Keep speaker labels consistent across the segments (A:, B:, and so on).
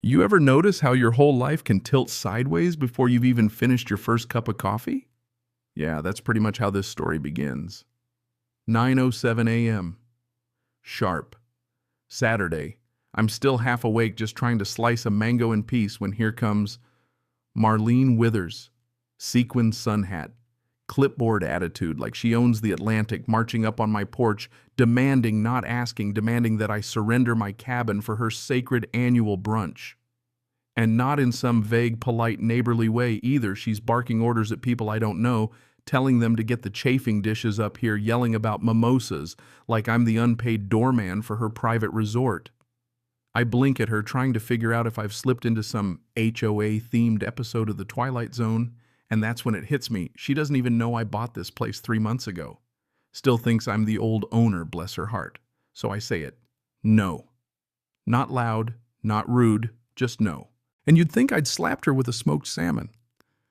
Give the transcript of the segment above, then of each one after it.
A: You ever notice how your whole life can tilt sideways before you've even finished your first cup of coffee? Yeah, that's pretty much how this story begins. 9:07 a.m. Sharp. Saturday. I'm still half awake just trying to slice a mango in peace when here comes Marlene Withers, sequin sun hat, clipboard attitude like she owns the Atlantic, marching up on my porch, demanding, not asking, demanding that I surrender my cabin for her sacred annual brunch. And not in some vague, polite, neighborly way either. She's barking orders at people I don't know, telling them to get the chafing dishes up here, yelling about mimosas like I'm the unpaid doorman for her private resort. I blink at her, trying to figure out if I've slipped into some HOA-themed episode of The Twilight Zone, and that's when it hits me. She doesn't even know I bought this place 3 months ago. Still thinks I'm the old owner, bless her heart. So I say it. No. Not loud, not rude, just no. And you'd think I'd slapped her with a smoked salmon.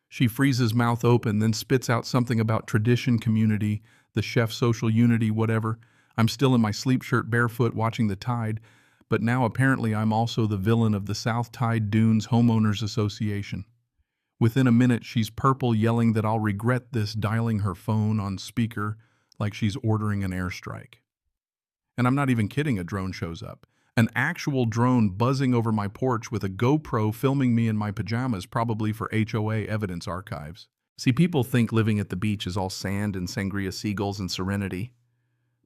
A: She freezes mouth open, then spits out something about tradition, community, the chef, social unity, whatever. I'm still in my sleep shirt, barefoot, watching the tide, but now apparently I'm also the villain of the South Tide Dunes Homeowners Association. Within a minute, she's purple, yelling that I'll regret this, dialing her phone on speaker like she's ordering an airstrike. And I'm not even kidding, a drone shows up. An actual drone buzzing over my porch with a GoPro filming me in my pajamas, probably for HOA evidence archives. See, people think living at the beach is all sand and sangria seagulls and serenity.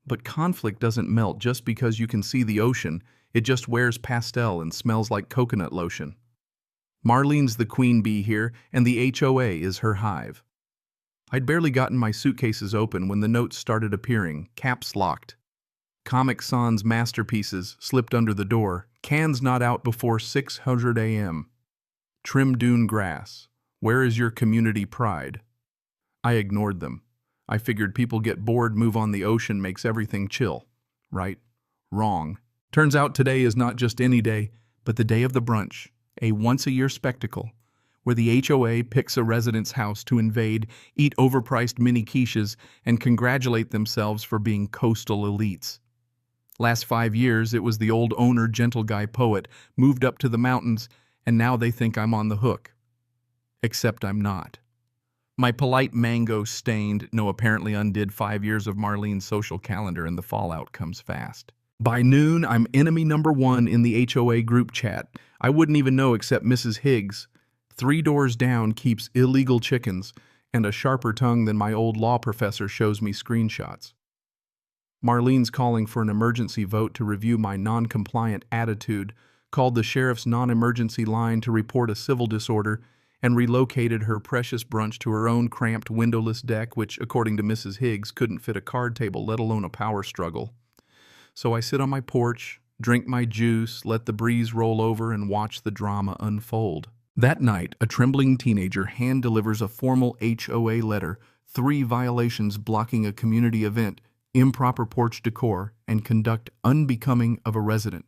A: But conflict doesn't melt just because you can see the ocean. It just wears pastel and smells like coconut lotion. Marlene's the queen bee here, and the HOA is her hive. I'd barely gotten my suitcases open when the notes started appearing, caps locked. Comic Sans masterpieces slipped under the door, cans not out before 600 a.m. Trim dune grass. Where is your community pride? I ignored them. I figured people get bored, move on, the ocean makes everything chill. Right? Wrong. Turns out today is not just any day, but the day of the brunch, a once-a-year spectacle, where the HOA picks a resident's house to invade, eat overpriced mini quiches, and congratulate themselves for being coastal elites. Last 5 years, it was the old owner, gentle guy poet, moved up to the mountains, and now they think I'm on the hook. Except I'm not. My polite mango-stained, no, apparently undid 5 years of Marlene's social calendar, and the fallout comes fast. By noon, I'm enemy number 1 in the HOA group chat. I wouldn't even know except Mrs. Higgs, 3 doors down, keeps illegal chickens, and a sharper tongue than my old law professor shows me screenshots. Marlene's calling for an emergency vote to review my non-compliant attitude, called the sheriff's non-emergency line to report a civil disorder, and relocated her precious brunch to her own cramped windowless deck, which, according to Mrs. Higgs, couldn't fit a card table, let alone a power struggle. So I sit on my porch, drink my juice, let the breeze roll over, and watch the drama unfold. That night, a trembling teenager hand-delivers a formal HOA letter, 3 violations blocking a community event, improper porch decor, and conduct unbecoming of a resident.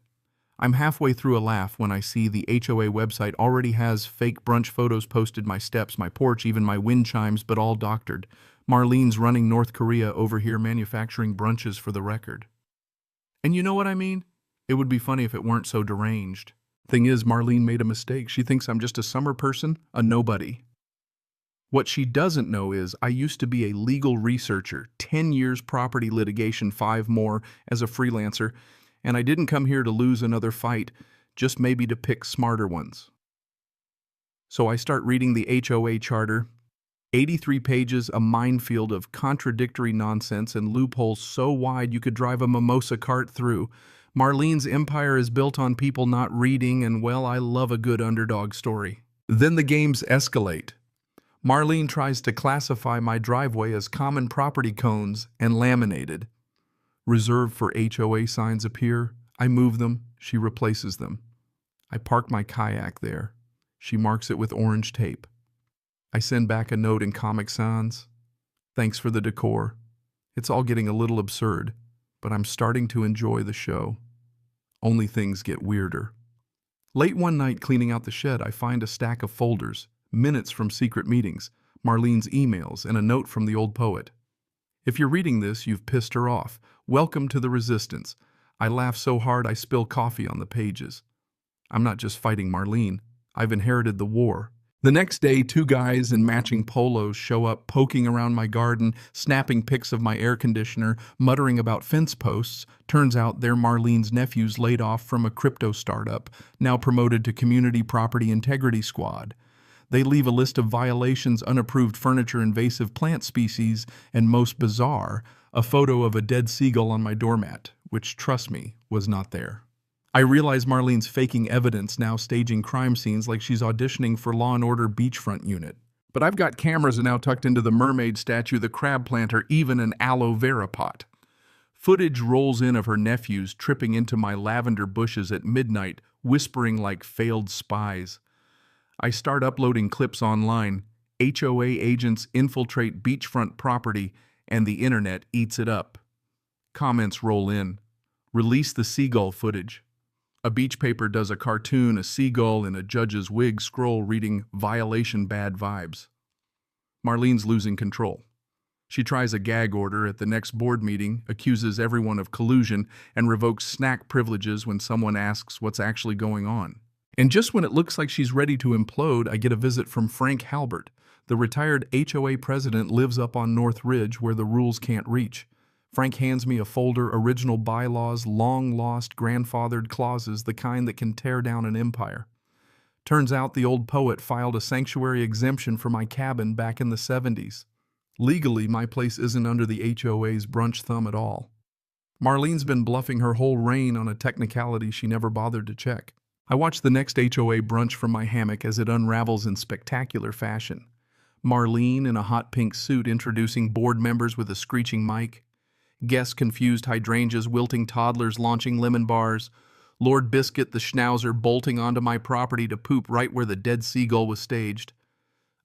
A: I'm halfway through a laugh when I see the HOA website already has fake brunch photos posted, my steps, my porch, even my wind chimes, but all doctored. Marlene's running North Korea over here manufacturing brunches for the record. And you know what I mean? It would be funny if it weren't so deranged. Thing is, Marlene made a mistake. She thinks I'm just a summer person, a nobody. What she doesn't know is I used to be a legal researcher, 10 years property litigation, 5 more as a freelancer, and I didn't come here to lose another fight, just maybe to pick smarter ones. So I start reading the HOA charter. 83 pages, a minefield of contradictory nonsense and loopholes so wide you could drive a mimosa cart through. Marlene's empire is built on people not reading, and well, I love a good underdog story. Then the games escalate. Marlene tries to classify my driveway as common property cones and laminated. Reserved for HOA signs appear. I move them. She replaces them. I park my kayak there. She marks it with orange tape. I send back a note in Comic Sans. Thanks for the decor. It's all getting a little absurd, but I'm starting to enjoy the show. Only things get weirder. Late one night, cleaning out the shed, I find a stack of folders, minutes from secret meetings, Marlene's emails, and a note from the old poet. If you're reading this, you've pissed her off. Welcome to the resistance. I laugh so hard I spill coffee on the pages. I'm not just fighting Marlene. I've inherited the war. The next day, two guys in matching polos show up, poking around my garden, snapping pics of my air conditioner, muttering about fence posts. Turns out they're Marlene's nephews laid off from a crypto startup, now promoted to Community Property Integrity Squad. They leave a list of violations, unapproved furniture, invasive plant species, and most bizarre, a photo of a dead seagull on my doormat, which, trust me, was not there. I realize Marlene's faking evidence, now staging crime scenes like she's auditioning for Law & Order Beachfront Unit. But I've got cameras now tucked into the mermaid statue, the crab planter, even an aloe vera pot. Footage rolls in of her nephews tripping into my lavender bushes at midnight, whispering like failed spies. I start uploading clips online. HOA agents infiltrate beachfront property, and the internet eats it up. Comments roll in. Release the seagull footage. A beach paper does a cartoon, a seagull in a judge's wig scroll reading "Violation Bad Vibes." Marlene's losing control. She tries a gag order at the next board meeting, accuses everyone of collusion, and revokes snack privileges when someone asks what's actually going on. And just when it looks like she's ready to implode, I get a visit from Frank Halbert. The retired HOA president lives up on North Ridge where the rules can't reach. Frank hands me a folder, original bylaws, long-lost, grandfathered clauses, the kind that can tear down an empire. Turns out the old poet filed a sanctuary exemption for my cabin back in the 70s. Legally, my place isn't under the HOA's brunch thumb at all. Marlene's been bluffing her whole reign on a technicality she never bothered to check. I watch the next HOA brunch from my hammock as it unravels in spectacular fashion. Marlene in a hot pink suit introducing board members with a screeching mic. Guests confused hydrangeas, wilting toddlers launching lemon bars. Lord Biscuit the Schnauzer bolting onto my property to poop right where the dead seagull was staged.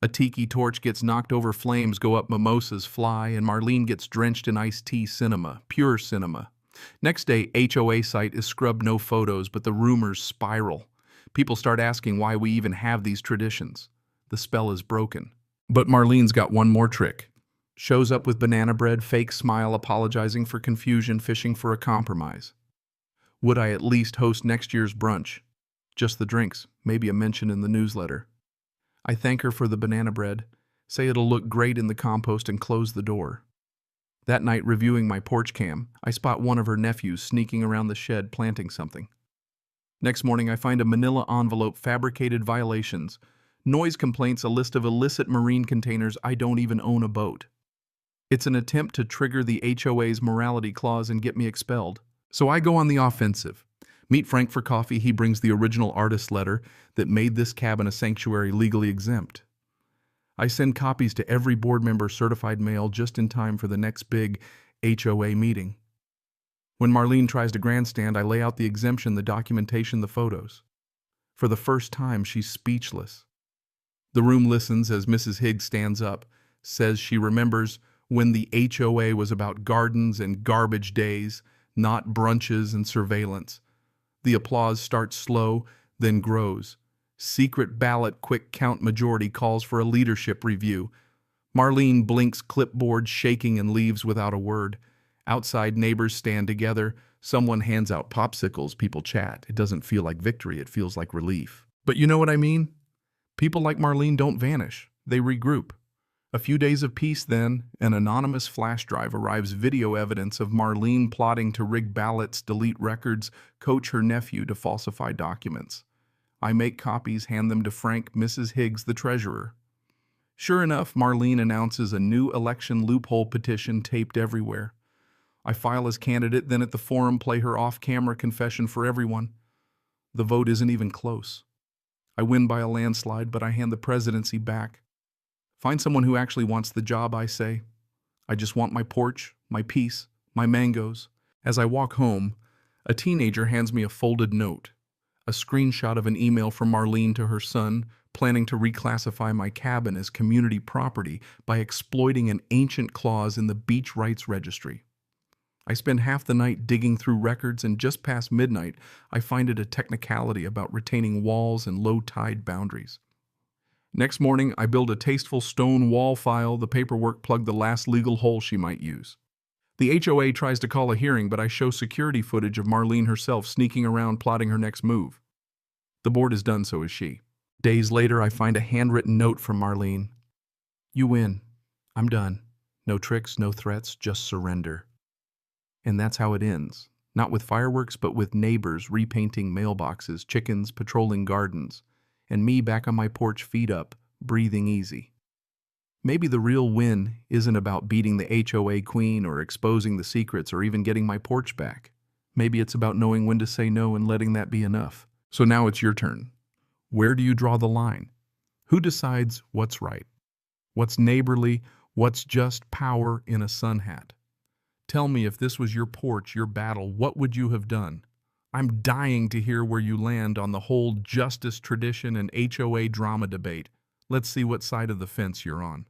A: A tiki torch gets knocked over, flames go up, mimosas fly, and Marlene gets drenched in iced tea. Cinema, pure cinema. Next day, HOA site is scrubbed, no photos, but the rumors spiral. People start asking why we even have these traditions. The spell is broken. But Marlene's got one more trick. Shows up with banana bread, fake smile, apologizing for confusion, fishing for a compromise. Would I at least host next year's brunch? Just the drinks, maybe a mention in the newsletter. I thank her for the banana bread, say it'll look great in the compost, and close the door. That night, reviewing my porch cam, I spot one of her nephews sneaking around the shed planting something. Next morning, I find a manila envelope, fabricated violations, noise complaints, a list of illicit marine containers. I don't even own a boat. It's an attempt to trigger the HOA's morality clause and get me expelled. So I go on the offensive. Meet Frank for coffee. He brings the original artist letter that made this cabin a sanctuary legally exempt. I send copies to every board member, certified mail, just in time for the next big HOA meeting. When Marlene tries to grandstand, I lay out the exemption, the documentation, the photos. For the first time, she's speechless. The room listens as Mrs. Higgs stands up, says she remembers when the HOA was about gardens and garbage days, not brunches and surveillance. The applause starts slow, then grows. Secret ballot quick count majority calls for a leadership review. Marlene blinks, clipboard shaking, and leaves without a word. Outside, neighbors stand together. Someone hands out popsicles. People chat. It doesn't feel like victory. It feels like relief. But you know what I mean? People like Marlene don't vanish. They regroup. A few days of peace, then, an anonymous flash drive arrives, video evidence of Marlene plotting to rig ballots, delete records, coach her nephew to falsify documents. I make copies, hand them to Frank, Mrs. Higgs, the treasurer. Sure enough, Marlene announces a new election loophole petition taped everywhere. I file as candidate, then at the forum play her off-camera confession for everyone. The vote isn't even close. I win by a landslide, but I hand the presidency back. Find someone who actually wants the job, I say. I just want my porch, my peace, my mangoes. As I walk home, a teenager hands me a folded note, a screenshot of an email from Marlene to her son, planning to reclassify my cabin as community property by exploiting an ancient clause in the Beach Rights Registry. I spend half the night digging through records, and just past midnight, I find it a technicality about retaining walls and low-tide boundaries. Next morning, I build a tasteful stone wall file, the paperwork plug the last legal hole she might use. The HOA tries to call a hearing, but I show security footage of Marlene herself sneaking around plotting her next move. The board is done, so is she. Days later, I find a handwritten note from Marlene. You win. I'm done. No tricks, no threats, just surrender. And that's how it ends. Not with fireworks, but with neighbors repainting mailboxes, chickens patrolling gardens, and me back on my porch, feet up, breathing easy. Maybe the real win isn't about beating the HOA queen or exposing the secrets or even getting my porch back. Maybe it's about knowing when to say no and letting that be enough. So now it's your turn. Where do you draw the line? Who decides what's right? What's neighborly? What's just power in a sun hat? Tell me, if this was your porch, your battle, what would you have done? I'm dying to hear where you land on the whole justice tradition and HOA drama debate. Let's see what side of the fence you're on.